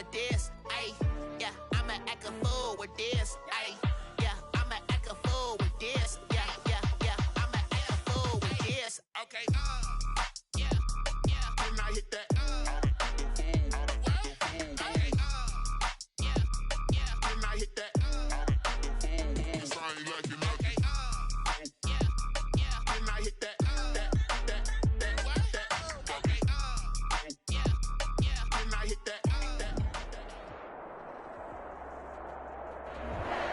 with this. Ay, yeah, I'ma act a fool with this. Ay, yeah, I'ma act a fool with this. Yeah, yeah, yeah, I'ma act a fool with this. Okay, yeah, yeah. When I hit that.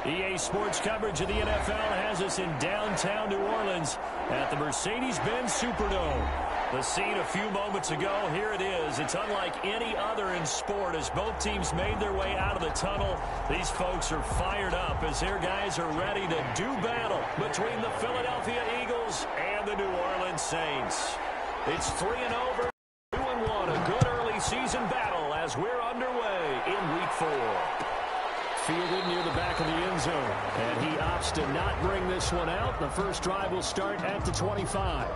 EA Sports coverage of the NFL has us in downtown New Orleans at the Mercedes-Benz Superdome. The scene a few moments ago, here it is. It's unlike any other in sport as both teams made their way out of the tunnel. These folks are fired up as their guys are ready to do battle between the Philadelphia Eagles and the New Orleans Saints. It's 3-0, 2-1, a good early season battle as we're underway in Week 4. Fielded near the back of the end zone, and he opts to not bring this one out. The first drive will start at the 25.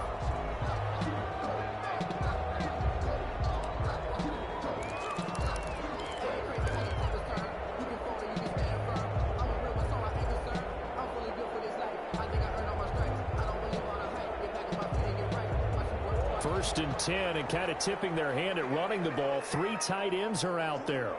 First and 10, and kind of tipping their hand at running the ball. 3 tight ends are out there.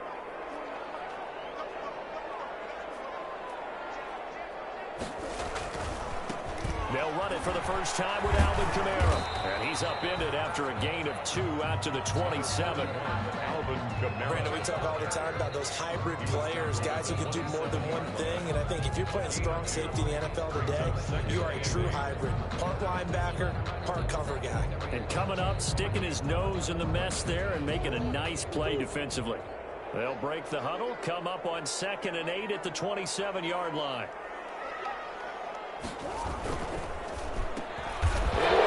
They'll run it for the first time with Alvin Kamara. And he's upended after a gain of 2 out to the 27. Alvin Kamara. Brandon, we talk all the time about those hybrid players, guys who can do more than one thing. And I think if you're playing strong safety in the NFL today, you are a true hybrid. Part linebacker, part cover guy. And coming up, sticking his nose in the mess there and making a nice play defensively. They'll break the huddle, come up on 2nd and 8 at the 27-yard line.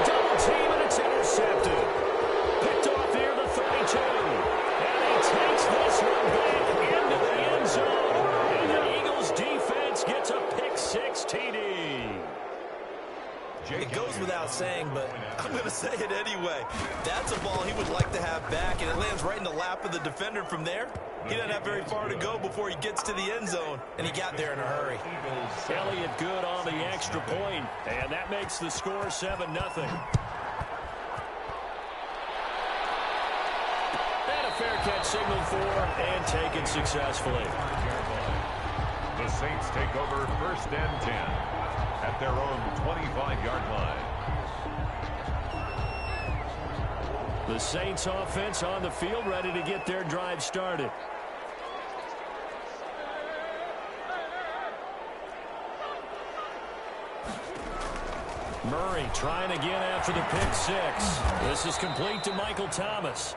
Double team, and it's intercepted. Picked off near the 32. And he takes this one back into the end zone. And the Eagles defense gets a pick-6 TD. It goes without saying, but I'm going to say it anyway. That's a ball he would like to have back, and it lands right in the lap of the defender from there. He doesn't have very far to go before he gets to the end zone, and he got there in a hurry. Elliott good on the extra point, and that makes the score 7-0. And a fair catch signaled for and taken successfully. The Saints take over 1st and 10 at their own 25-yard line. The Saints offense on the field, ready to get their drive started. Murray trying again after the pick-6. This is complete to Michael Thomas.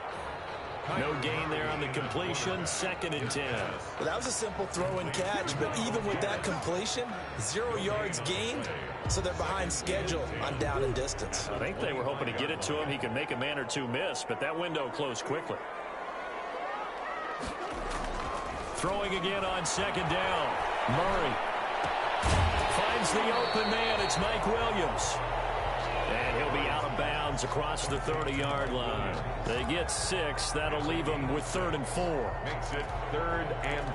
No gain there on the completion, 2nd and 10. Well, that was a simple throw and catch, but even with that completion, 0 yards gained, so they're behind schedule on down and distance. I think they were hoping to get it to him. He could make a man or two miss, but that window closed quickly. Throwing again on 2nd down. Murray finds the open man. It's Mike Williams. And he'll be out of bounds across the 30-yard line. They get 6. That'll leave them with 3rd and 4. Makes it 3rd and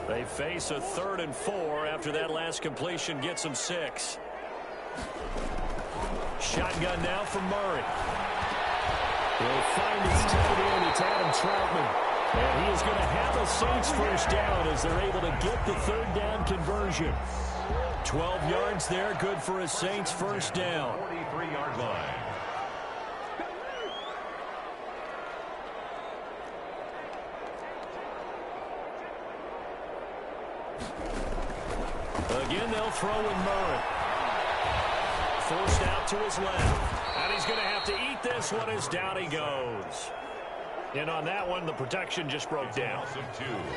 4. They face a 3rd and 4 after that last completion gets them 6. Shotgun now from Murray. He'll find his tight end. It's Adam Troutman. And he is going to have a Saints first down as they're able to get the 3rd down conversion. 12 yards there, good for a Saints first down. 43-yard line. Again, they'll throw in Murray. Forced out to his left. And he's going to have to eat this one as down he goes. And on that one, the protection just broke down.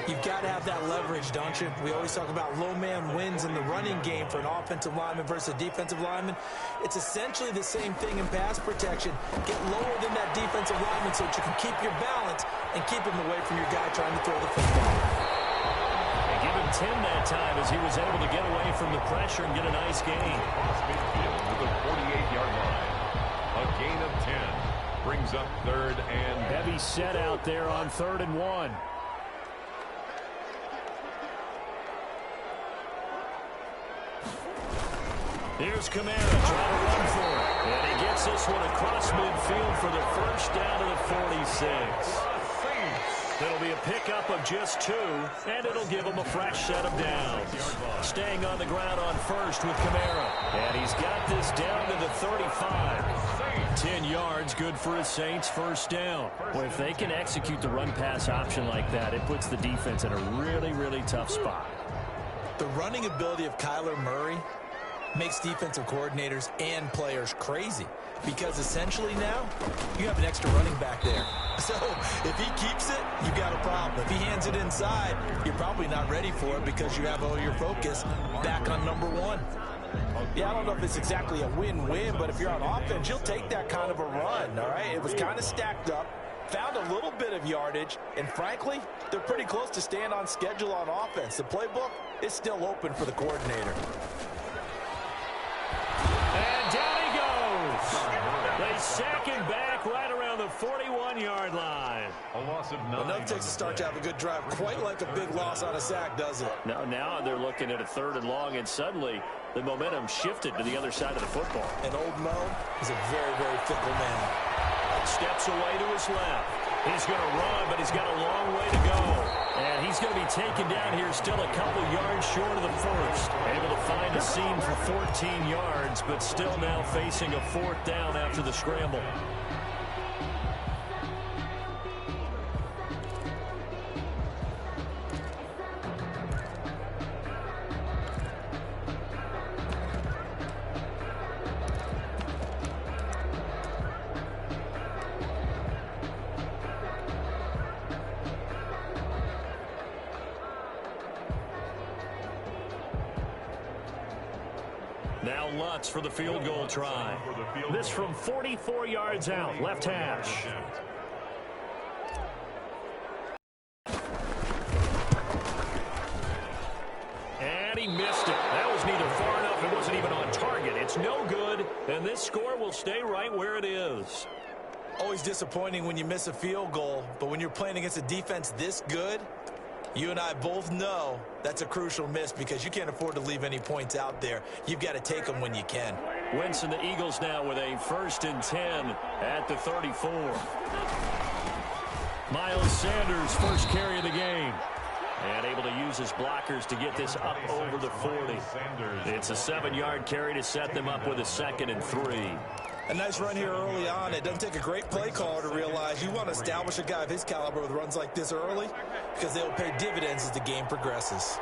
You've got to have that leverage, don't you? We always talk about low man wins in the running game for an offensive lineman versus a defensive lineman. It's essentially the same thing in pass protection. Get lower than that defensive lineman so that you can keep your balance and keep him away from your guy trying to throw the football. He Give him 10 that time as he was able to get away from the pressure and get a nice gain. Across midfield to the 48-yard line. A gain of 10 brings up 3rd and... Heavy set out there on 3rd and 1. Here's Kamara trying to run for it. And he gets this one across midfield for the first down to the 46. It'll be a pickup of just 2, and it'll give him a fresh set of downs. Staying on the ground on first with Kamara. And he's got this down to the 35. 10 yards, good for his Saints, first down. Well, if they can execute the run-pass option like that, it puts the defense in a really, really tough spot. The running ability of Kyler Murray makes defensive coordinators and players crazy, because essentially now you have an extra running back there. So if he keeps it, you've got a problem. If he hands it inside, you're probably not ready for it because you have all your focus back on number 1. Yeah, I don't know if it's exactly a win-win, but if you're on offense, you'll take that kind of a run, all right? It was kind of stacked up, found a little bit of yardage, and frankly, they're pretty close to staying on schedule on offense. The playbook is still open for the coordinator. And down he goes. They sack him back right around the 41-yard line. A loss of 9. Enough takes a start to have a good drive. Quite like a big loss on a sack, does it? Now they're looking at a 3rd and long, and suddenly the momentum shifted to the other side of the football. And old Mo is a very, very fickle man. Steps away to his left. He's going to run, but he's got a long way to go. And he's going to be taken down here still a couple yards short of the first. Able to find a seam for 14 yards, but still now facing a 4th down after the scramble. Now Lutz for the field goal try. This from 44 yards out, left hash. And he missed it. That was neither far enough. It wasn't even on target. It's no good, and this score will stay right where it is. Always disappointing when you miss a field goal, but when you're playing against a defense this good, you and I both know that's a crucial miss because you can't afford to leave any points out there. You've got to take them when you can. Wentz and the Eagles now with a 1st and 10 at the 34. Miles Sanders, first carry of the game. And able to use his blockers to get this up over the 40. It's a 7-yard carry to set them up with a 2nd and 3. A nice run here early on. It doesn't take a great play caller to realize you want to establish a guy of his caliber with runs like this early because they'll pay dividends as the game progresses.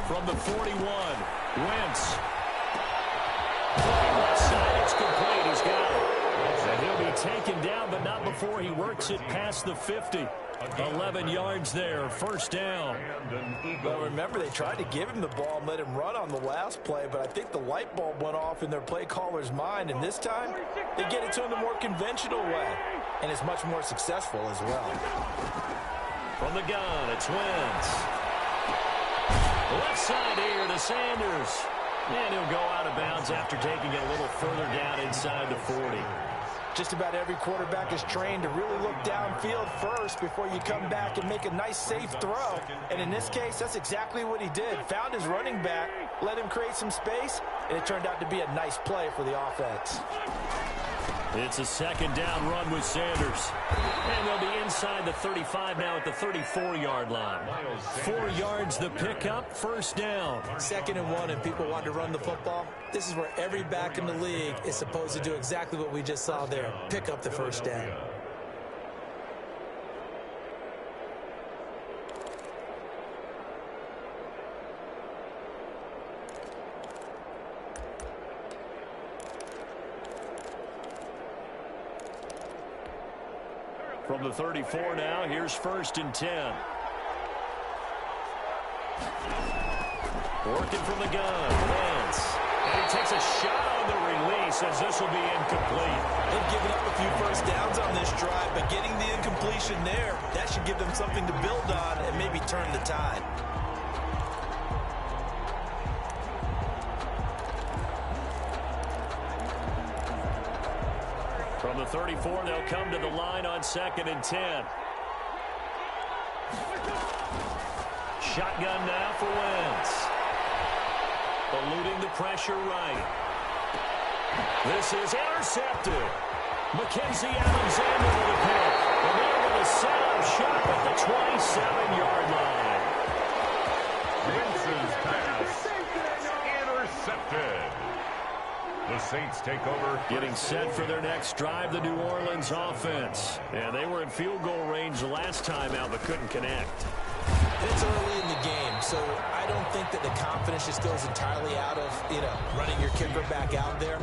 From the 41, Wentz. Left side, it's complete. He's got it. And he'll be taken down, but not before he works it past the 50. 11 yards there, first down. Well, remember, they tried to give him the ball and let him run on the last play, but I think the light bulb went off in their play caller's mind, and this time they get it to him the more conventional way, and it's much more successful as well. From the gun, it's Wentz. Left side here to Sanders. And he'll go out of bounds after taking it a little further down inside the 40. Just about every quarterback is trained to really look downfield first before you come back and make a nice, safe throw. And in this case, that's exactly what he did. Found his running back, let him create some space, and it turned out to be a nice play for the offense. It's a 2nd down run with Sanders. And they'll be inside the 35 now at the 34-yard line. 4 yards the pickup, first down. 2nd and 1, and people want to run the football. This is where every back in the league is supposed to do exactly what we just saw there. Pick up the first down. From the 34 now, here's 1st and 10. Working from the gun, Wentz. And he takes a shot on the release, says this will be incomplete. They've given up a few first downs on this drive, but getting the incompletion there, that should give them something to build on and maybe turn the tide. From the 34, they'll come to the line on 2nd and 10. Shotgun now for Wentz. Eluding the pressure right. This is intercepted. Mackenzie Alexander with a pick. And they're going to set up shop at the 27-yard line. Wentz's pass intercepted. The Saints take over. Getting set for their next drive, the New Orleans offense. And they were in field goal range last time out, but couldn't connect. It's early in the game, so I don't think that the confidence just goes entirely out of, running your kicker back out there.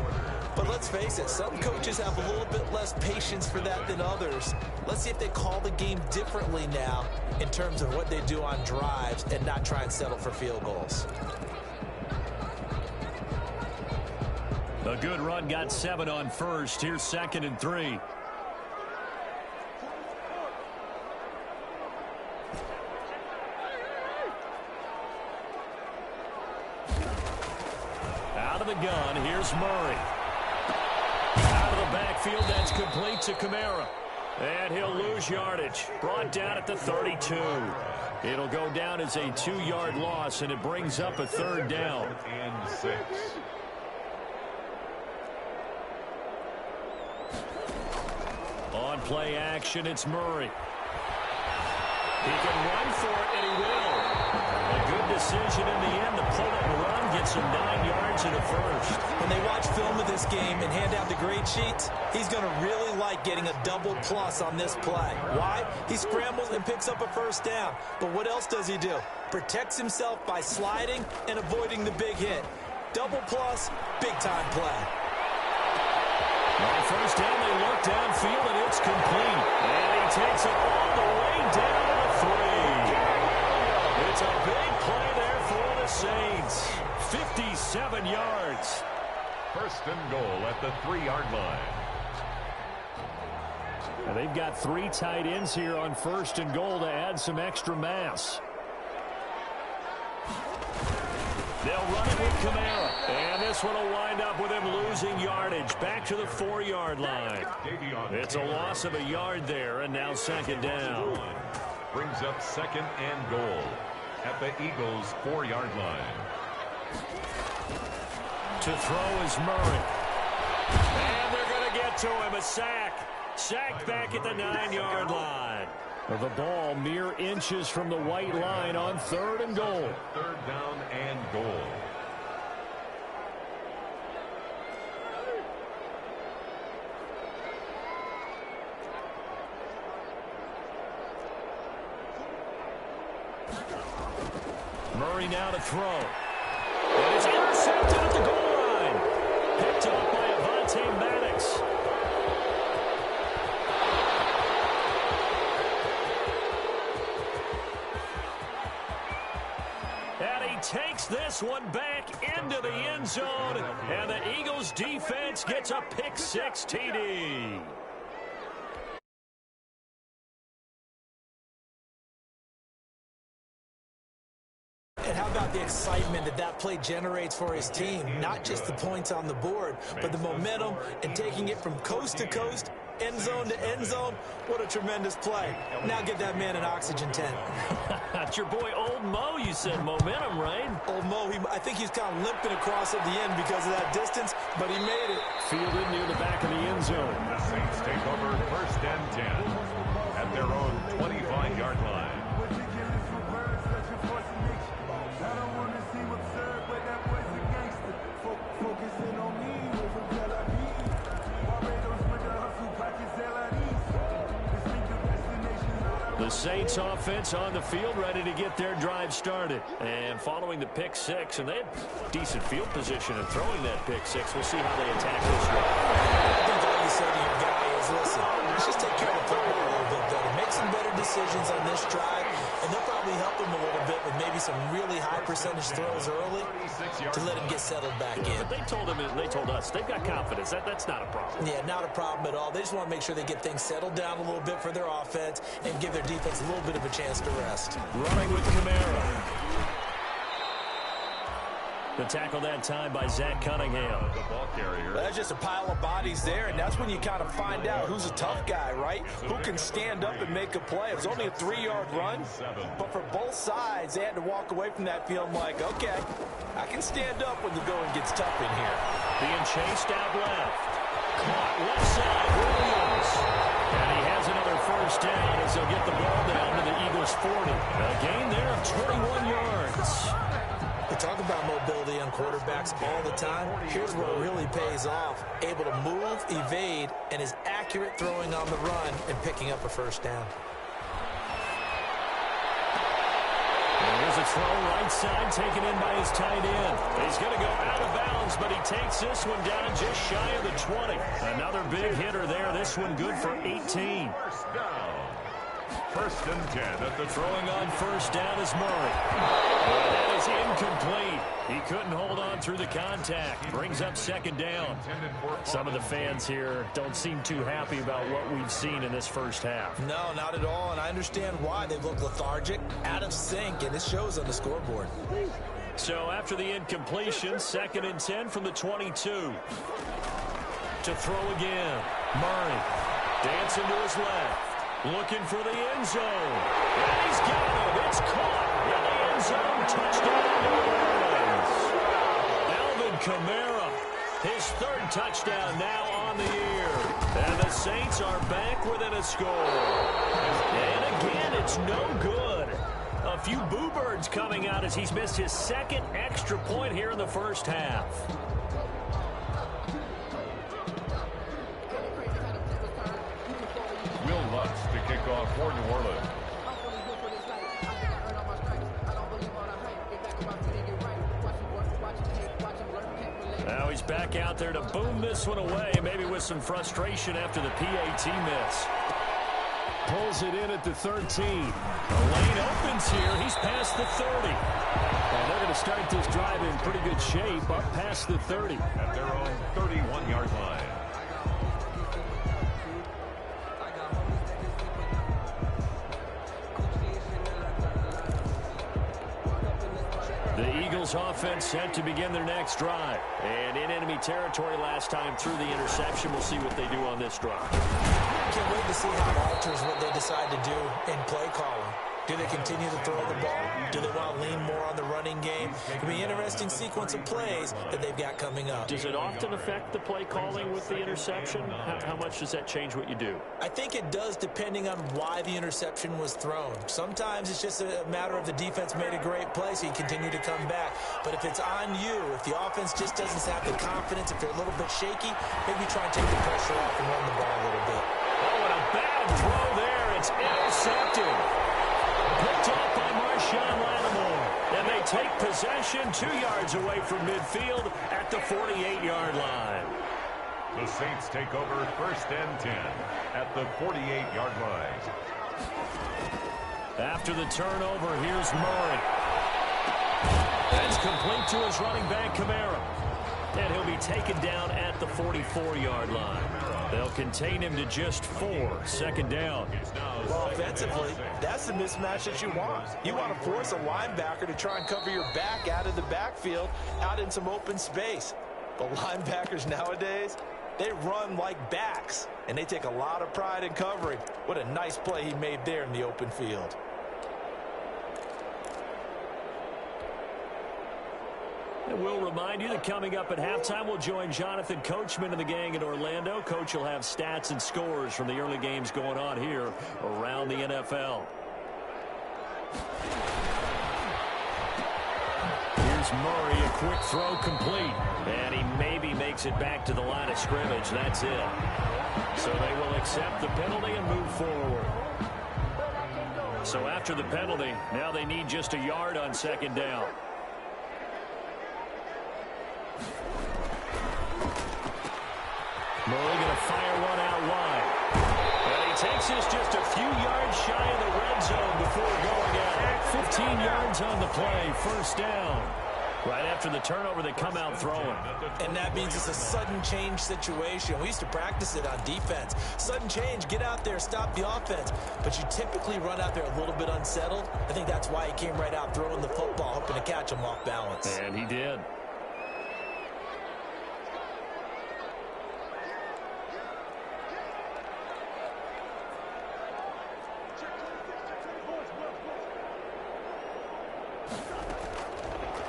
But let's face it, some coaches have a little bit less patience for that than others. Let's see if they call the game differently now in terms of what they do on drives and not try and settle for field goals. A good run, got 7 on first. Here's 2nd and 3. Out of the gun, here's Murray. Out of the backfield, that's complete to Kamara. And he'll lose yardage. Brought down at the 32. It'll go down as a 2-yard loss, and it brings up a 3rd down. And 6. On play action, it's Murray. He can run for it, and he will. A good decision in the end to pull it and run, gets him 9 yards and a first. When they watch film of this game and hand out the grade sheets, he's going to really like getting a double plus on this play. Why? He scrambles and picks up a first down. But what else does he do? Protects himself by sliding and avoiding the big hit. Double plus, big-time play. On first down, they look downfield, and it's complete. And he takes it all the way down to the 3. It's a big play there for the Saints. 57 yards. 1st and goal at the 3-yard line. And they've got 3 tight ends here on 1st and goal to add some extra mass. They'll run it with Kamara. And this one will wind up with him losing yardage. Back to the 4-yard line. It's a loss of a yard there, and now 2nd down. Brings up 2nd and goal at the Eagles' 4-yard line. To throw is Murray. And they're going to get to him. A sack. Sacked back at the 9-yard line. The ball mere inches from the white line on 3rd and goal. 3rd down and goal. Murray now to throw. And it's intercepted at the goal line. Picked up by Avonte Maddox. And he takes this one back into the end zone. And the Eagles defense gets a pick-6 TD. And how about the excitement that that play generates for his team? Not just the points on the board, but the momentum and taking it from coast to coast, end zone to end zone. What a tremendous play. Now get that man an oxygen tent. That's your boy Old Mo, you said. Momentum, right? Old Mo, I think he's kind of limping across at the end because of that distance, but he made it. Fielded near the back of the end zone. The Saints take over 1st and 10 at their own 25-yard line. The Saints offense on the field ready to get their drive started. And following the pick-6, and they had decent field position in throwing that pick-6. We'll see how they attack this one. I think all you say to your guy is, listen, let's just take care of the football a little bit better. Make some better decisions. decisions on this drive, and they'll probably help him a little bit with maybe some really high percentage throws early to let him get settled back in. But they told us they've got confidence. That's not a problem. Yeah, not a problem at all. They just want to make sure they get things settled down a little bit for their offense and give their defense a little bit of a chance to rest. Running with Kamara. The tackle that time by Zach Cunningham. The ball carrier. That's just a pile of bodies there, and that's when you kind of find out who's a tough guy, right? Who can stand up and make a play. It was only a 3-yard run, but for both sides, they had to walk away from that feeling like, okay, I can stand up when the going gets tough in here. Being chased out left. Caught left side, Williams. And he has another first down as they'll get the ball down to the Eagles' 40. A gain there of 21 yards. We talk about mobility on quarterbacks all the time. Here's where it really pays off. Able to move, evade, and is accurate throwing on the run and picking up a first down. And here's a throw right side taken in by his tight end. He's going to go out of bounds, but he takes this one down just shy of the 20. Another big hitter there. This one good for 18. First down. First and 10 at the throwing on first down is Murray. And that is incomplete. He couldn't hold on through the contact. Brings up second down. Some of the fans here don't seem too happy about what we've seen in this first half. No, not at all, and I understand why. They look lethargic, out of sync, and it shows on the scoreboard. So after the incompletion, second and 10 from the 22. To throw again. Murray dancing to his left. Looking for the end zone. And he's got it. It's caught in the end zone. Touchdown New Orleans. Alvin Kamara, his third touchdown now on the year. And the Saints are back within a score. And again, it's no good. A few boo birds coming out as he's missed his second extra point here in the first half. to kick off for New Orleans. Now he's back out there to boom this one away, maybe with some frustration after the PAT miss. Pulls it in at the 13. The lane opens here. He's past the 30. And they're going to start this drive in pretty good shape up past the 30. At their own 31-yard line. The Eagles offense set to begin their next drive. And in enemy territory last time through the interception. We'll see what they do on this drive. Can't wait to see how it alters what they decide to do in play calling. Do they continue to throw the ball? Do they want to lean more on the running game? It'll be an interesting sequence of plays that they've got coming up. Does it often affect the play calling with the interception? How much does that change what you do? I think it does, depending on why the interception was thrown. Sometimes it's just a matter of the defense made a great play, so you continue to come back. But if it's on you, if the offense just doesn't have the confidence, if they're a little bit shaky, maybe try and take the pressure off and run the ball a little bit. Oh, and a bad throw there. It's intercepted. Picked off by Marshawn Lattimore. And they take possession 2 yards away from midfield at the 48-yard line. The Saints take over first and 10 at the 48-yard line. After the turnover, here's Murray. That's complete to his running back, Kamara. And he'll be taken down at the 44-yard line. They'll contain him to just 4. Second down. Well, offensively, that's the mismatch that you want. You want to force a linebacker to try and cover your back out of the backfield, out in some open space. But linebackers nowadays, they run like backs, and they take a lot of pride in covering. What a nice play he made there in the open field. And we'll remind you that coming up at halftime, we'll join Jonathan Coachman and the gang in Orlando. Coach will have stats and scores from the early games going on here around the NFL. Here's Murray, a quick throw complete. And he maybe makes it back to the line of scrimmage. That's it. So they will accept the penalty and move forward. So after the penalty, now they need just a yard on second down. Murray going to fire one out wide. And he takes This is just a few yards shy of the red zone before going out. 15 yards on the play, first down. Right after the turnover, they come out throwing. And that means it's a sudden change situation. We used to practice it on defense. Sudden change, get out there, stop the offense. But you typically run out there a little bit unsettled. I think that's why he came right out throwing the football, hoping to catch him off balance. And he did.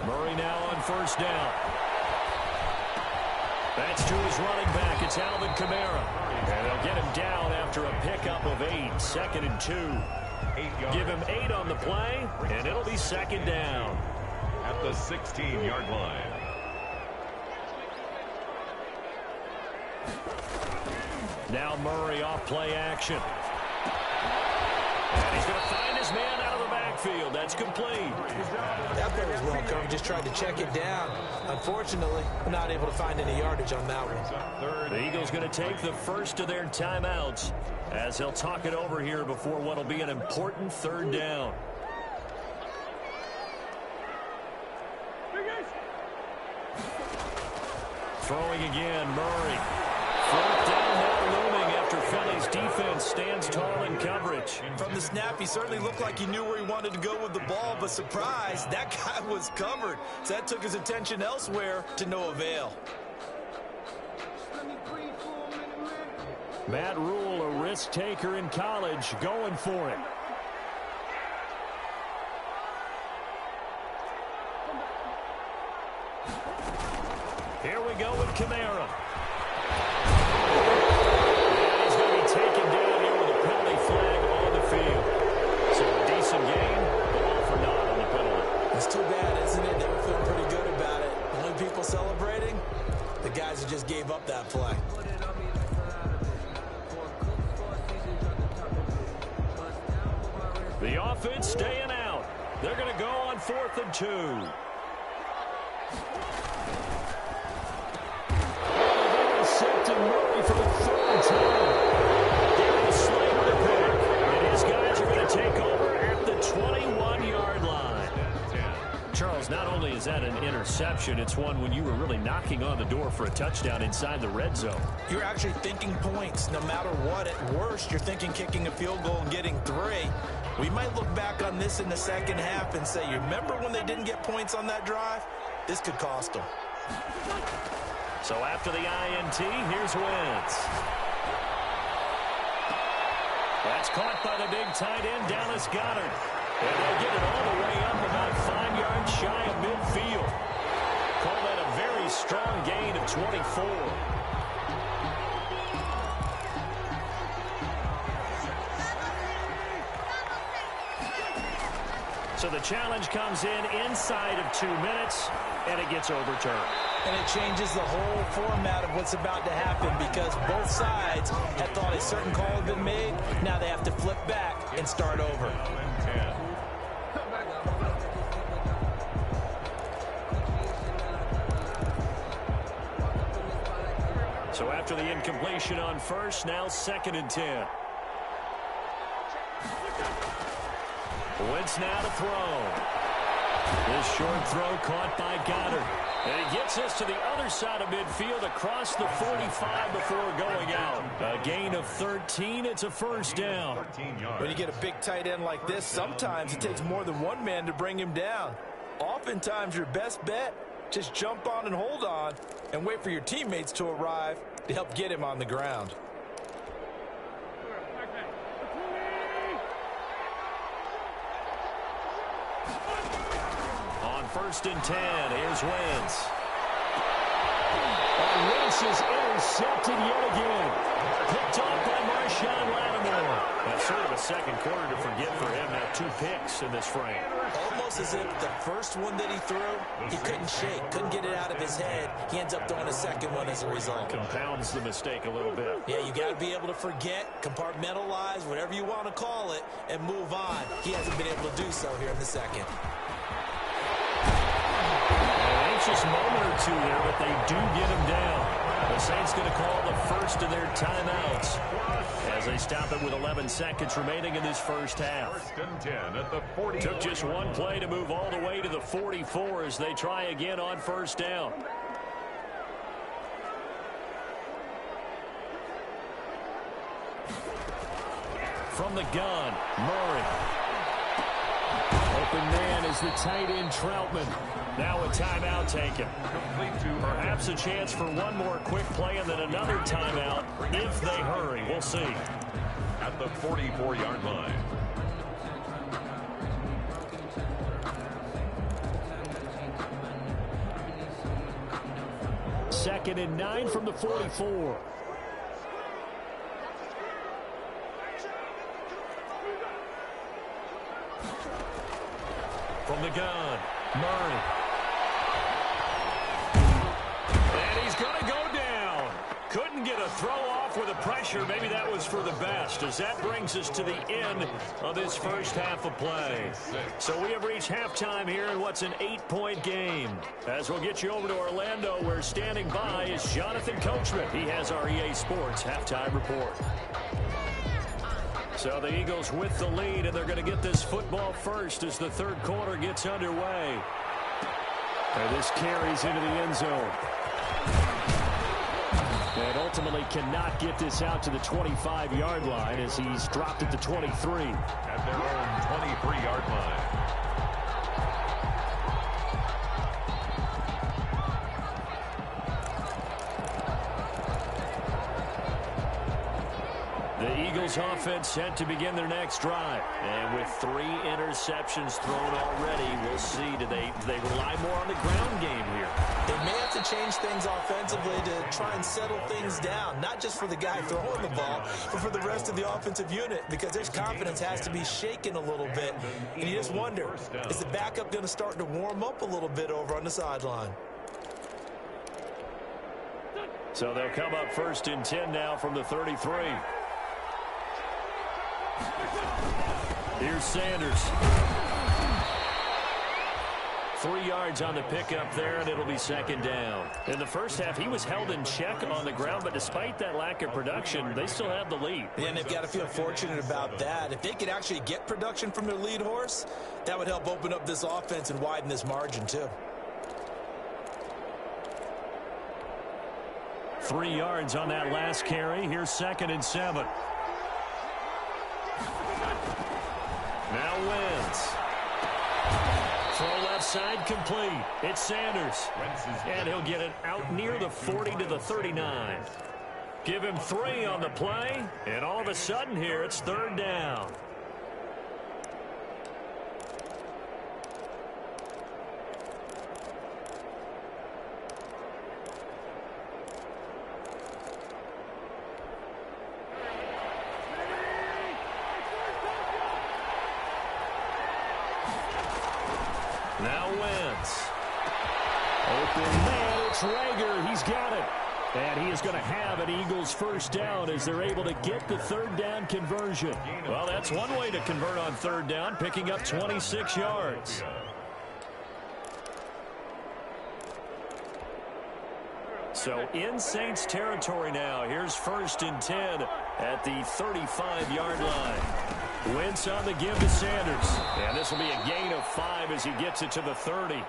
Murray now on first down. That's to his running back. It's Alvin Kamara. And they'll get him down after a pickup of 8. 2nd and 2. Give him 8 on the play, and it'll be 2nd down. At the 16-yard line. Now Murray off play action. And he's going to find his man out of the backfield. That's complete. That play was well covered. Just tried to check it down. Unfortunately, not able to find any yardage on that one. The Eagles going to take the first of their timeouts as he'll talk it over here before what will be an important 3rd down. Throwing again, Murray. 4th down now looming after Philly's defense stands tall in coverage. From the snap, he certainly looked like he knew where he wanted to go with the ball, but surprise, that guy was covered. So that took his attention elsewhere to no avail. Matt Rule, a risk taker in college, going for it. Here we go with Kamara. And he's going to be taken down here with a penalty flag on the field. So a decent game, but all for naught on the penalty. It's too bad, isn't it? They were feeling pretty good about it. The only people celebrating, the guys who just gave up that play. The offense staying out. They're going to go on 4th and 2. Intercepted Murray for the 3rd time. Darren Slater to pick. And his guys are going to take over at the 21-yard line. Charles, not only is that an interception, it's one when you were really knocking on the door for a touchdown inside the red zone. You're actually thinking points no matter what. At worst, you're thinking kicking a field goal and getting 3. We might look back on this in the second half and say, you remember when they didn't get points on that drive? This could cost them. So after the INT, here's Wentz. That's caught by the big tight end, Dallas Goedert. And they'll get it all the way up about 5 yards shy of midfield. Call that a very strong gain of 24. So the challenge comes in inside of 2 minutes, and it gets overturned. And it changes the whole format of what's about to happen because both sides had thought a certain call had been made. Now they have to flip back and start over. So after the incompletion on first, now 2nd and 10. Wentz now to throw. This short throw caught by Goddard. And he gets us to the other side of midfield across the 45 before going out. A gain of 13. It's a 1st down. When you get a big tight end like this, sometimes it takes more than one man to bring him down. Oftentimes your best bet, just jump on and hold on and wait for your teammates to arrive to help get him on the ground. On 1st and 10, here's Wentz. And Wentz is intercepted yet again. Picked off by Marshawn Lattimore. That's sort of a second quarter to forget for him. Now 2 picks in this frame. Almost as if the first one that he threw, he couldn't shake, couldn't get it out of his head. He ends up throwing a second one as a result. Compounds the mistake a little bit. Yeah, you got to be able to forget, compartmentalize, whatever you want to call it, and move on. He hasn't been able to do so here in the second. An anxious moment or two there, but they do get him down. The Saints going to call the first of their timeouts as they stop it with 11 seconds remaining in this first half. First and 10 at the 40. Took just one play to move all the way to the 44 as they try again on first down. From the gun, Murray. Open man is the tight end, Troutman. Now a timeout taken. Perhaps a chance for one more quick play and then another timeout if they hurry. We'll see. At the 44-yard line. Second and 9 from the 44. From the gun, Murray. And he's going to go down. Couldn't get a throw off with the pressure. Maybe that was for the best, as that brings us to the end of this first half of play. So we have reached halftime here in what's an 8-point game. As we'll get you over to Orlando, where standing by is Jonathan Coachman. He has our EA Sports halftime report. So the Eagles with the lead, and they're going to get this football first as the third quarter gets underway. And this carries into the end zone. And ultimately cannot get this out to the 25-yard line as he's dropped at the 23. At their own 23-yard line. The Eagles offense set to begin their next drive. And with 3 interceptions thrown already, we'll see. Do they rely more on the ground game here? They may have to change things offensively to try and settle things down, not just for the guy throwing the ball, but for the rest of the offensive unit, because his confidence has to be shaken a little bit. And you just wonder, is the backup going to start to warm up a little bit over on the sideline? So they'll come up first and 10 now from the 33. Here's Sanders. 3 yards on the pickup there, and it'll be second down. In the first half, he was held in check on the ground, but despite that lack of production, they still have the lead. And they've got to feel fortunate about that. If they could actually get production from their lead horse, that would help open up this offense and widen this margin too. 3 yards on that last carry. Here's second and 7. Now Wentz. Throw left side complete. It's Sanders. And he'll get it out near the 40 to the 39. Give him 3 on the play. And all of a sudden here, it's third down. Now Wentz. Open man, it's Rager. He's got it. And he is going to have an Eagles first down as they're able to get the third down conversion. Well, that's one way to convert on third down, picking up 26 yards. So in Saints territory now. Here's first and 10 at the 35-yard line. Wentz on the give to Sanders. And this will be a gain of 5 as he gets it to the 30.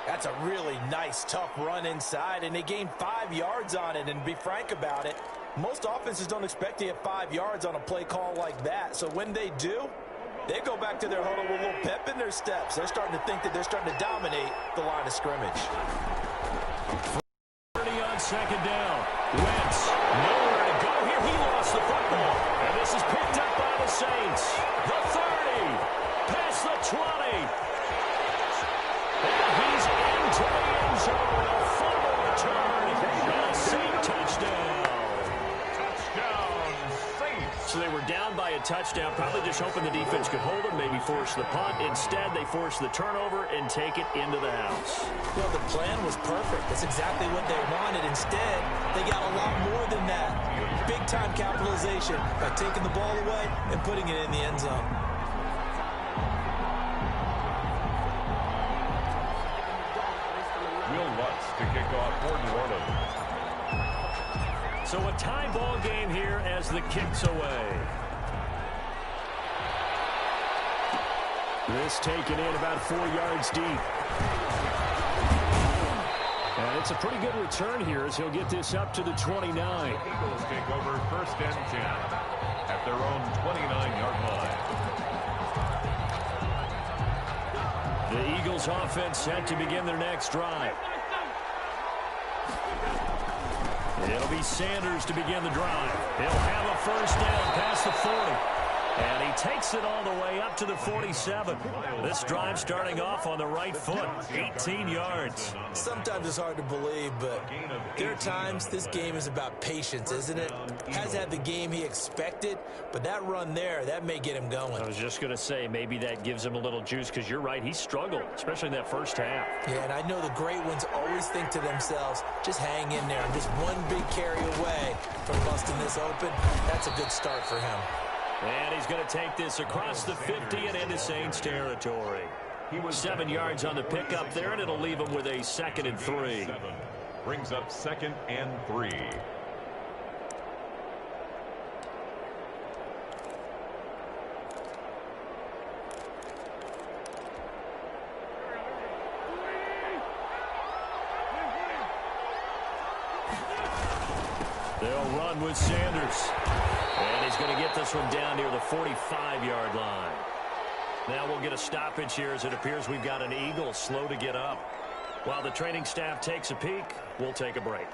That's a really nice, tough run inside, and they gained 5 yards on it. And to be frank about it, most offenses don't expect to get 5 yards on a play call like that. So when they do, they go back to their huddle with a little pep in their steps. They're starting to think that they're starting to dominate the line of scrimmage. 30 on second down. Wentz, nowhere to go here. He lost the football. And this is picked up by the Saints. The 30, past the 20. And he's into the end zone. A fumble return. And a Saint touchdown. Touchdown, Saints. So they were down by a touchdown, probably just hoping the defense could hold them, maybe force the punt. Instead, they force the turnover and take it into the house. Well, the plan was perfect. That's exactly what they wanted. Instead, they got a lot more than that. Big-time capitalization by taking the ball away and putting it in the end zone. Will Lutz to kick off for New Orleans. So a tie ball game here as the kick's away. This taken in about 4 yards deep. And it's a pretty good return here as he'll get this up to the 29. Eagles take over 1st and 10 at their own 29-yard line. The Eagles offense set to begin their next drive. It'll be Sanders to begin the drive. He'll have a first down past the 40. And he takes it all the way up to the 47. This drive starting off on the right foot, 18 yards. Sometimes it's hard to believe, but there are times this game is about patience, isn't it? Has had the game he expected, but that run there, that may get him going. I was just going to say, maybe that gives him a little juice, because you're right, he struggled, especially in that first half. Yeah, and I know the great ones always think to themselves, just hang in there. I'm just one big carry away from busting this open. That's a good start for him. And he's going to take this across the 50 and into Saints territory. He was 7 yards on the pickup there, and it'll leave him with a 2nd and 3. Brings up 2nd and 3. They'll run with Sanders. And he's going to get this one down near the 45-yard line. Now we'll get a stoppage here as it appears we've got an Eagle slow to get up. While the training staff takes a peek, we'll take a break.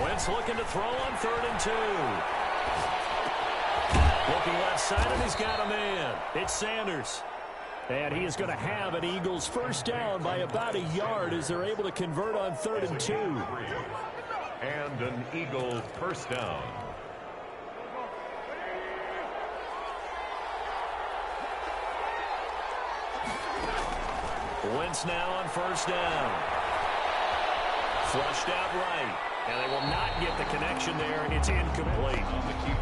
Wentz looking to throw on 3rd and 2. Looking left side, and he's got a man. It's Sanders. And he is going to have an Eagles first down by about a yard as they're able to convert on 3rd and 2. And an Eagle first down. Wentz now on first down. Flushed out right. And they will not get the connection there, and it's incomplete.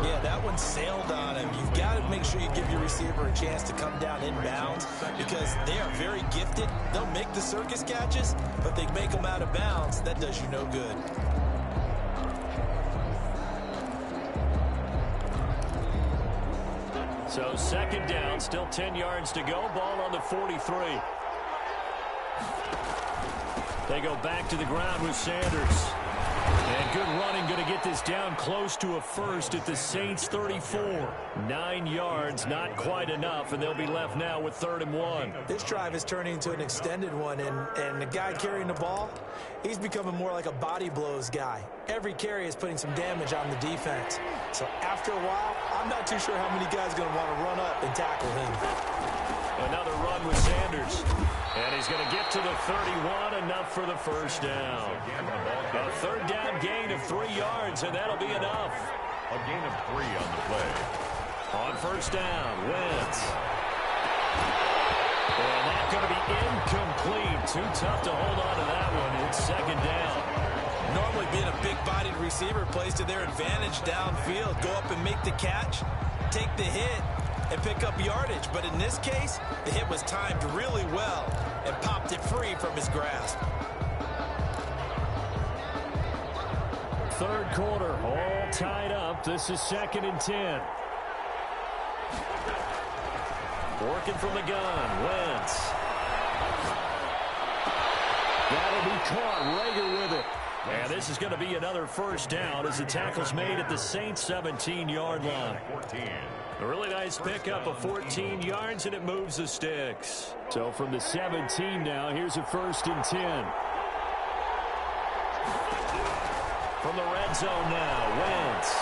Yeah, that one sailed on him. You've got to make sure you give your receiver a chance to come down inbounds because they are very gifted. They'll make the circus catches, but they make them out of bounds. That does you no good. So 2nd down, still 10 yards to go. Ball on the 43. They go back to the ground with Sanders. And good running, going to get this down close to a first at the Saints 34. 9 yards, not quite enough, and they'll be left now with 3rd and 1. This drive is turning into an extended one, and the guy carrying the ball, he's becoming more like a body blows guy. Every carry is putting some damage on the defense. So after a while, I'm not too sure how many guys are going to want to run up and tackle him. Another run with Sanders. And he's going to get to the 31, enough for the first down. A 3rd down gain of 3 yards, and that'll be enough. A gain of 3 on the play. On first down, Wentz. And that's going to be incomplete. Too tough to hold on to that one. It's 2nd down. Normally being a big-bodied receiver plays to their advantage downfield. Go up and make the catch, take the hit, and pick up yardage. But in this case, the hit was timed really well and popped it free from his grasp. 3rd quarter, all tied up. This is 2nd and 10. Working from the gun, Wentz. That'll be caught. Rager with it. And this is going to be another first down as the tackle's made at the Saints 17-yard line. 14. A really nice pickup of 14 yards, and it moves the sticks. So from the 17 now, here's a 1st and 10. From the red zone now, Wentz.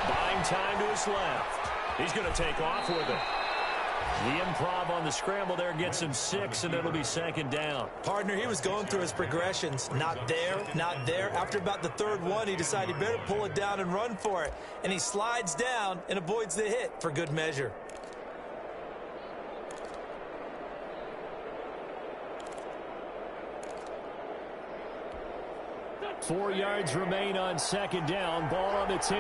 Buying time to his left. He's going to take off with it. The improv on the scramble there gets him 6, and it'll be 2nd down. Partner, he was going through his progressions. Not there, not there. After about the 3rd one, he decided he better pull it down and run for it. And he slides down and avoids the hit for good measure. 4 yards remain on second down. Ball on the 10.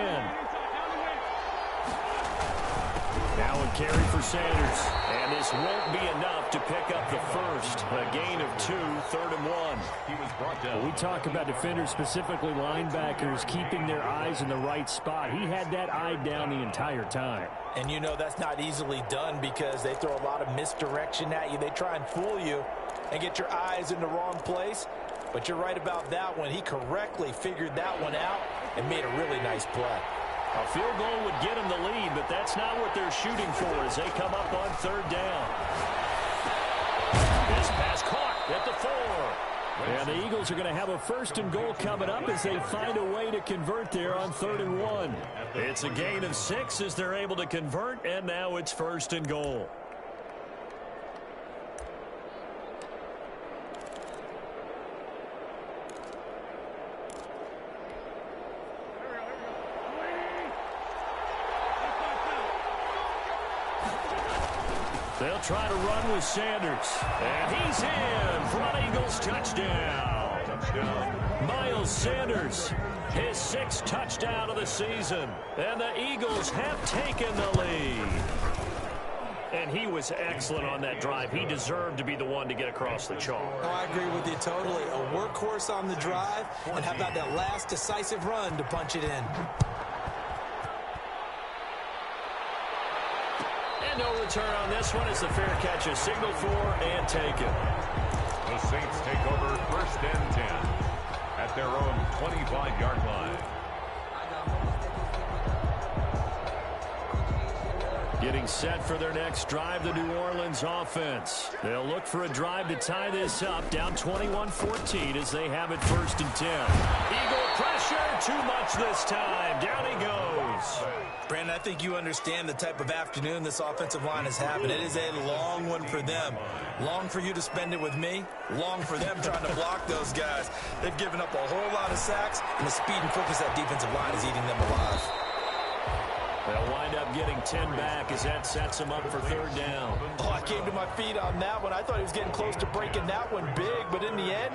Now a carry for Sanders. And this won't be enough to pick up the first. A gain of 2, 3rd and 1. He was brought down. We talk about defenders, specifically linebackers, keeping their eyes in the right spot. He had that eye down the entire time. And you know that's not easily done because they throw a lot of misdirection at you. They try and fool you and get your eyes in the wrong place. But you're right about that one. He correctly figured that one out and made a really nice play. A field goal would get them the lead, but that's not what they're shooting for as they come up on 3rd down. This pass caught at the 4. And the Eagles are going to have a 1st and goal coming up as they find a way to convert there on 3rd and 1. It's a gain of 6 as they're able to convert, and now it's 1st and goal. They'll try to run with Sanders. And he's in for an Eagles touchdown. Miles Sanders, his 6th touchdown of the season. And the Eagles have taken the lead. And he was excellent on that drive. He deserved to be the one to get across the chalk. Oh, I agree with you totally. A workhorse on the drive. And how about that last decisive run to punch it in? No return on this one as the fair catch is signaled for and taken. The Saints take over 1st and 10 at their own 25-yard line. Getting set for their next drive, the New Orleans offense. They'll look for a drive to tie this up, down 21-14 as they have it 1st and 10. Eagle pressure, too much this time. Down he goes. Brandon, I think you understand the type of afternoon this offensive line is having. It is a long one for them. Long for you to spend it with me. Long for them trying to block those guys. They've given up a whole lot of sacks, and the speed and quickness of that defensive line is eating them alive. They'll wind up getting 10 back as that sets them up for 3rd down. Oh, I came to my feet on that one. I thought he was getting close to breaking that one big, but in the end,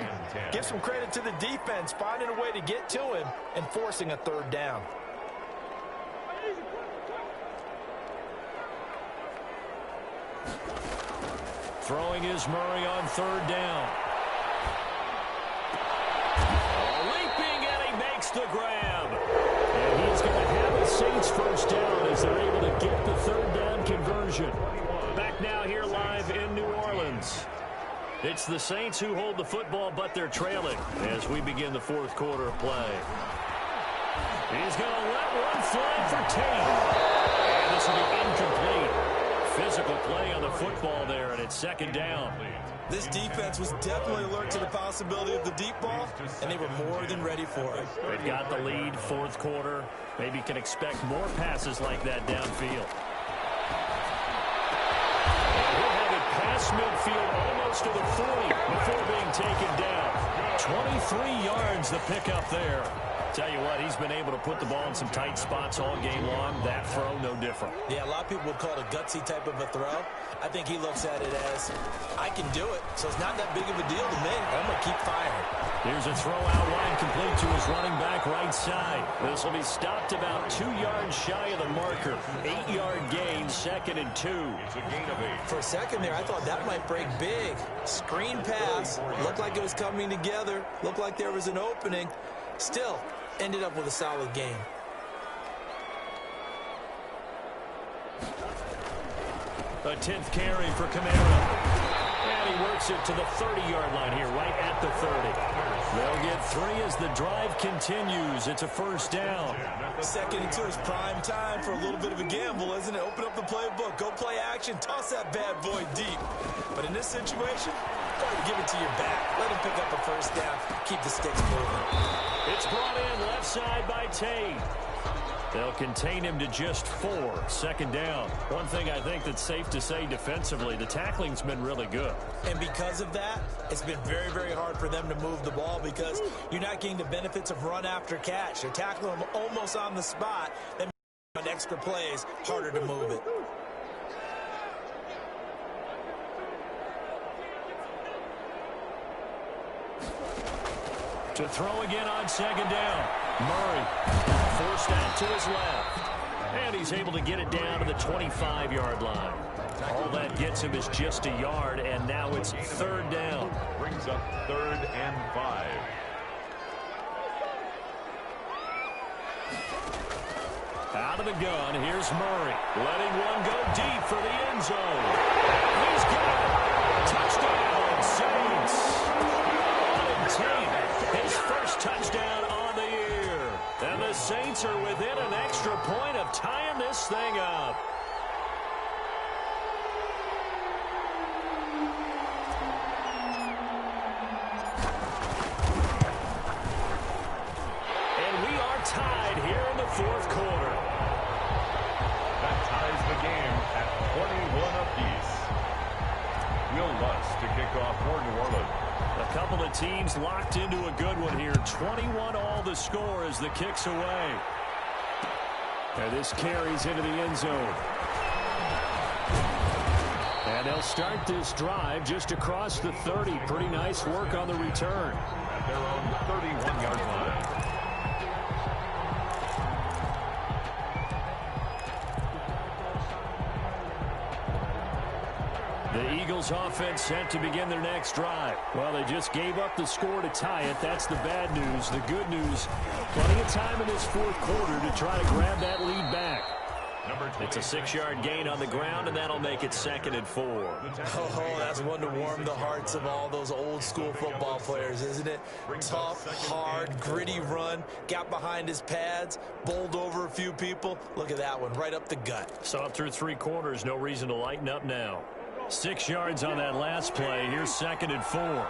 give some credit to the defense, finding a way to get to him and forcing a 3rd down. Throwing is Murray on 3rd down. Leaping, and he makes the grab. And he's going to have a Saints 1st down as they're able to get the 3rd down conversion. Back now here live in New Orleans. It's the Saints who hold the football, but they're trailing as we begin the 4th quarter of play. He's going to let one fly for Tate. And this will be incomplete. Physical play on the football there, and it's 2nd down. This defense was definitely alert to the possibility of the deep ball, and they were more than ready for it. They've got the lead, 4th quarter. Maybe can expect more passes like that downfield. And he'll have it past midfield almost to the 40 before being taken down. 23 yards the pickup there. Tell you what, he's been able to put the ball in some tight spots all game long. That throw, no different. Yeah, a lot of people would call it a gutsy type of a throw. I think he looks at it as, I can do it, so it's not that big of a deal to me. I'm going to keep firing. Here's a throw out wide, complete to his running back right side. This will be stopped about 2 yards shy of the marker. 8-yard gain, 2nd and 2. It's a gain of 8. For a second there, I thought that might break big. Screen pass. Looked like it was coming together. Looked like there was an opening. Still, ended up with a solid game. A 10th carry for Kamara. And he works it to the 30-yard line here, right at the 30. They'll get 3 as the drive continues. It's a 1st down. 2nd and 2 is prime time for a little bit of a gamble, isn't it? Open up the playbook, go play action, toss that bad boy deep. But in this situation, go ahead and give it to your back. Let him pick up a 1st down. Keep the sticks moving. It's brought in left side by Tate. They'll contain him to just 4. 2nd down. One thing I think that's safe to say defensively, the tackling's been really good. And because of that, it's been very, very hard for them to move the ball because you're not getting the benefits of run after catch. You're tackling them almost on the spot. That makes extra plays harder to move it. To throw again on second down. Murray forced out to his left. And he's able to get it down to the 25-yard line. All that gets him is just a yard, and now it's third down. Brings up 3rd and 5. Out of the gun, here's Murray. Letting one go deep for the end zone. He's got it. Touchdown, Saints. Unobtained. His first touchdown on the year. And the Saints are within an extra point of tying this thing up. Tied here in the fourth quarter. That ties the game at 21 apiece. Will Lutz to kick off for New Orleans. A couple of teams locked into a good one here. 21-all the score as the kick's away. And this carries into the end zone. And they'll start this drive just across the 30. Pretty nice work on the return. At their own 31-yard line. The Eagles offense set to begin their next drive. Well, they just gave up the score to tie it. That's the bad news. The good news, plenty of time in this fourth quarter to try to grab that lead back. It's a 6-yard gain on the ground, and that'll make it 2nd and 4. Oh, that's one to warm the hearts of all those old-school football players, isn't it? Tough, hard, gritty run, got behind his pads, bowled over a few people. Look at that one, right up the gut. Saw through 3 quarters, no reason to lighten up now. 6 yards on that last play. Here's 2nd and 4.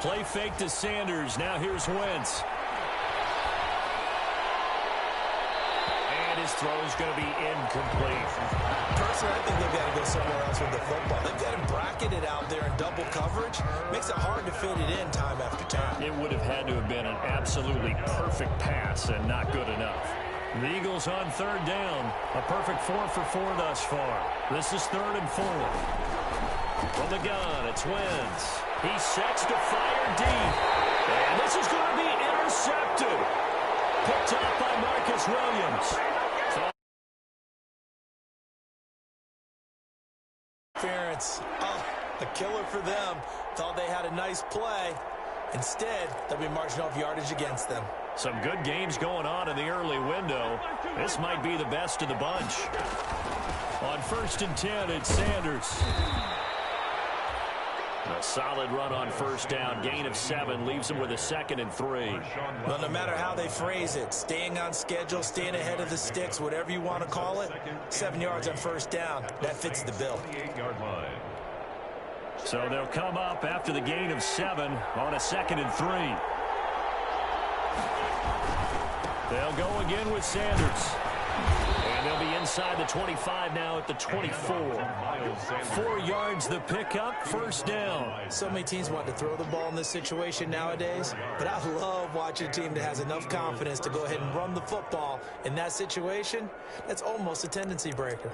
Play fake to Sanders. Now here's Wentz. And his throw is going to be incomplete. Personally, I think they've got to go somewhere else with the football. They've got him bracketed out there in double coverage. Makes it hard to fit it in time after time. It would have had to have been an absolutely perfect pass and not good enough. The Eagles on 3rd down. A perfect 4 for 4 thus far. This is 3rd and 4. From the gun, it's Wentz. He sets to fire deep. And this is going to be intercepted. Picked up by Marcus Williams. Interference. Oh, a killer for them. Thought they had a nice play. Instead, they'll be marching off yardage against them. Some good games going on in the early window. This might be the best of the bunch. On 1st and 10, it's Sanders. A solid run on 1st down. Gain of 7 leaves him with a 2nd and 3. Well, no matter how they phrase it, staying on schedule, staying ahead of the sticks, whatever you want to call it, 7 yards on 1st down. That fits the bill. 8-yard line. So they'll come up after the gain of 7 on a 2nd and 3. They'll go again with Sanders. And they'll be inside the 25 now at the 24. 4 yards the pickup, 1st down. So many teams want to throw the ball in this situation nowadays, but I love watching a team that has enough confidence to go ahead and run the football in that situation. That's almost a tendency breaker.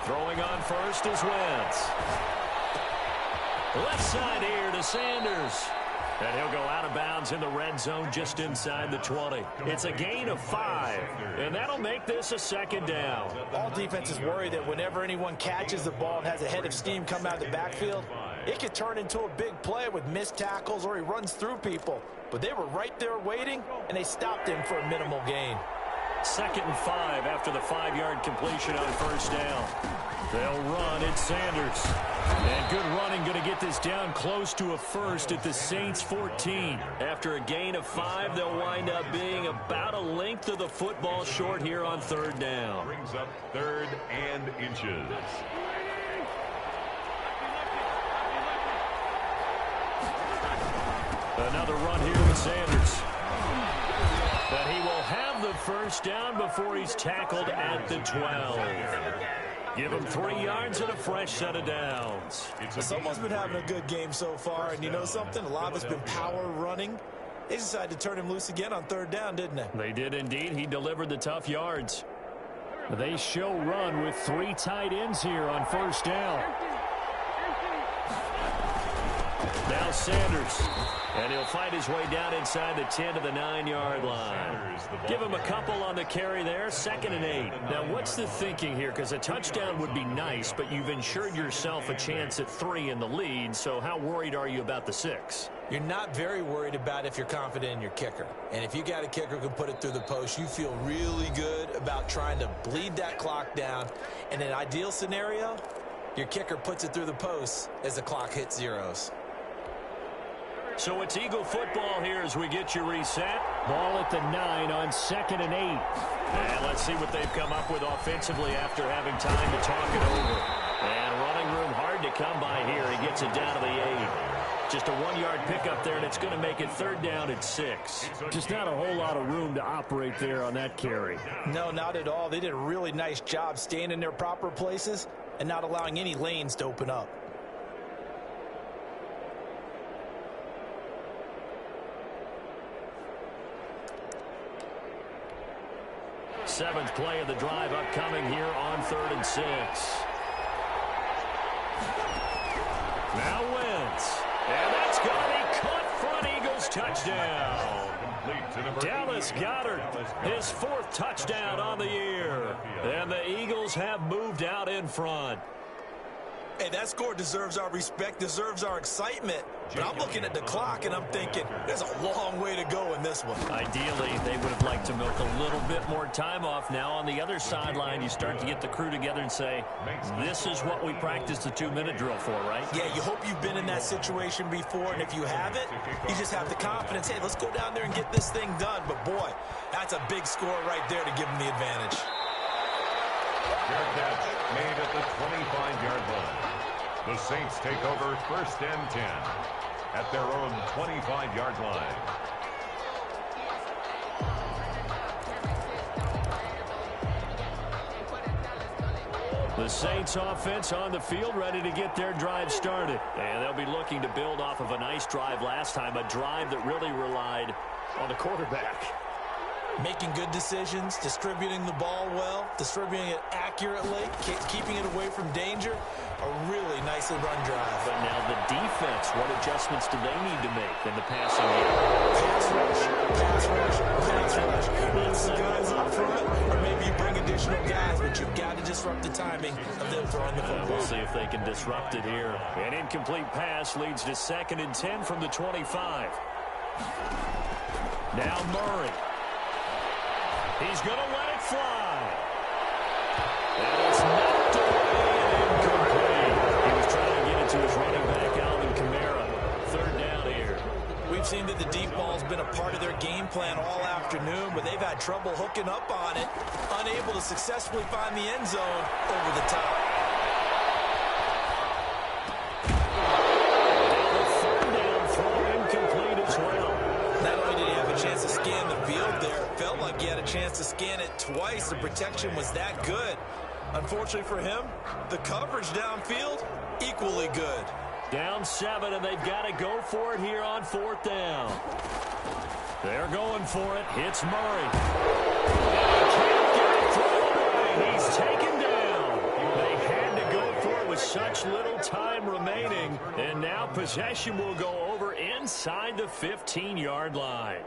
Throwing on 1st is Wentz. Left side here to Sanders. And he'll go out of bounds in the red zone just inside the 20. It's a gain of 5, and that'll make this a 2nd down. All defenses worry that whenever anyone catches the ball and has a head of steam come out of the backfield, it could turn into a big play with missed tackles or he runs through people. But they were right there waiting, and they stopped him for a minimal gain. 2nd and 5 after the 5-yard completion on 1st down. They'll run. It's Sanders. And good running, going to get this down close to a 1st at the Saints 14. After a gain of 5, they'll wind up being about a length of the football short here on 3rd down. Brings up 3rd and inches. Another run here with Sanders. But he will have the 1st down before he's tackled at the 12. Give him 3 yards and a fresh set of downs. Someone's been having a good game so far, and you know something? A lot of it's been power running. They decided to turn him loose again on third down, didn't they? They did indeed. He delivered the tough yards. They show run with 3 tight ends here on first down. Now Sanders. And he'll fight his way down inside the 10 to the 9-yard line. Give him a couple on the carry there, 2nd and 8. Now, what's the thinking here? Because a touchdown would be nice, but you've ensured yourself a chance at 3 in the lead, so how worried are you about the 6? You're not very worried about if you're confident in your kicker. And if you got a kicker who can put it through the post, you feel really good about trying to bleed that clock down. In an ideal scenario, your kicker puts it through the post as the clock hits zeros. So it's Eagle football here as we get you reset. Ball at the 9 on 2nd and 8. And let's see what they've come up with offensively after having time to talk it over. And running room hard to come by here. He gets it down to the 8. Just a 1-yard pickup there, and it's going to make it 3rd down at 6. Just not a whole lot of room to operate there on that carry. No, not at all. They did a really nice job staying in their proper places and not allowing any lanes to open up. Seventh play of the drive upcoming here on 3rd and 6. Now Wentz. And that's going to be caught front. Eagles touchdown. Dallas Goedert, his 4th touchdown on the year. And the Eagles have moved out in front. Hey, that score deserves our respect, deserves our excitement. But I'm looking at the clock, and I'm thinking, there's a long way to go in this one. Ideally, they would have liked to milk a little bit more time off. Now, on the other sideline, you start to get the crew together and say, this is what we practiced the 2-minute drill for, right? Yeah, you hope you've been in that situation before, and if you haven't, you just have the confidence, hey, let's go down there and get this thing done. But, boy, that's a big score right there to give them the advantage. Fair catch made at the 25-yard line. The Saints take over 1st and 10 at their own 25-yard line. The Saints offense on the field ready to get their drive started. And they'll be looking to build off of a nice drive last time, a drive that really relied on the quarterback. Making good decisions, distributing the ball well, distributing it accurately, keeping it away from danger. A really nicely run drive. But now the defense, what adjustments do they need to make in the passing game? Pass rush, pass rush, pass rush. Bring some guys up front, or maybe you bring additional guys, but you've got to disrupt the timing of them throwing the football. We'll see if they can disrupt it here. An incomplete pass leads to 2nd and 10 from the 25. Now Murray. He's going to let it fly. And it's knocked away and incomplete. He was trying to get it to his running back, Alvin Kamara. 3rd down here. We've seen that the deep ball's been a part of their game plan all afternoon, but they've had trouble hooking up on it, unable to successfully find the end zone over the top. The 3rd down throw incomplete as well. Not only did he have a chance to scan the field there, it felt like he had a chance to scan it twice. The protection was that good. Unfortunately for him, the coverage downfield, equally good. Down 7, and they've got to go for it here on 4th down. They're going for it. Hits Murray. And can't get it through. He's taken down. They had to go for it with such little time remaining, and now possession will go over inside the 15-yard line.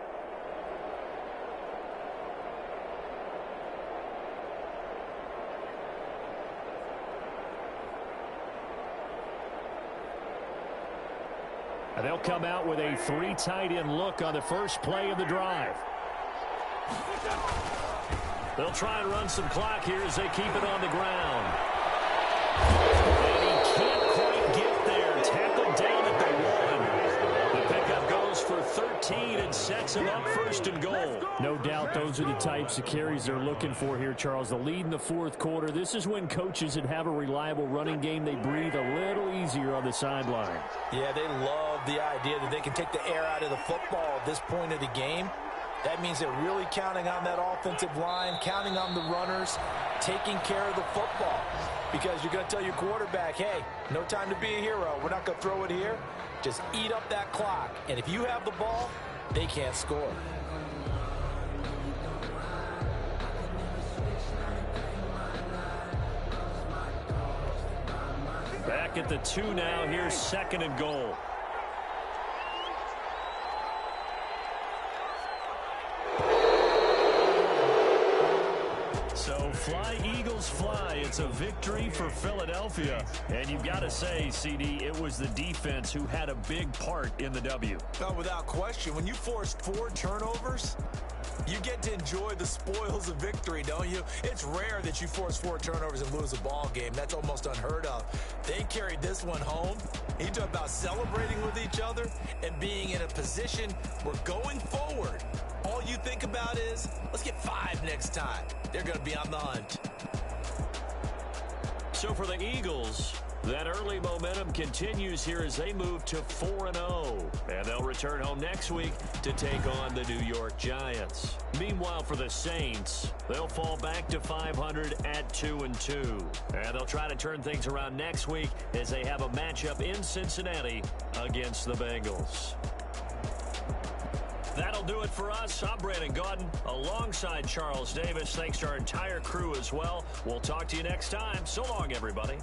And they'll come out with a 3 tight end look on the first play of the drive. They'll try and run some clock here as they keep it on the ground. And he can't quite get there. Tackled down at the 1. The pickup goes for 13 and sets him up 1st and goal. No doubt those are the types of carries they're looking for here, Charles. The lead in the 4th quarter. This is when coaches that have a reliable running game, they breathe a little easier on the sideline. Yeah, they love the idea that they can take the air out of the football at this point of the game. That means they're really counting on that offensive line, counting on the runners, taking care of the football. Because you're going to tell your quarterback, hey, no time to be a hero. We're not going to throw it here. Just eat up that clock. And if you have the ball, they can't score. Back at the 2 now. Here's 2nd and goal. So fly, Eagles, fly. It's a victory for Philadelphia. And you've got to say, CD, it was the defense who had a big part in the W. No, without question. When you forced 4 turnovers, you get to enjoy the spoils of victory, don't you? It's rare that you force 4 turnovers and lose a ball game. That's almost unheard of. They carried this one home. You talk about celebrating with each other and being in a position where going forward, all you think about is, let's get 5 next time. They're going to be on the hunt. So for the Eagles, that early momentum continues here as they move to 4-0. And they'll return home next week to take on the New York Giants. Meanwhile, for the Saints, they'll fall back to 500 at 2-2. And they'll try to turn things around next week as they have a matchup in Cincinnati against the Bengals. That'll do it for us. I'm Brandon Gaudin alongside Charles Davis. Thanks to our entire crew as well. We'll talk to you next time. So long, everybody.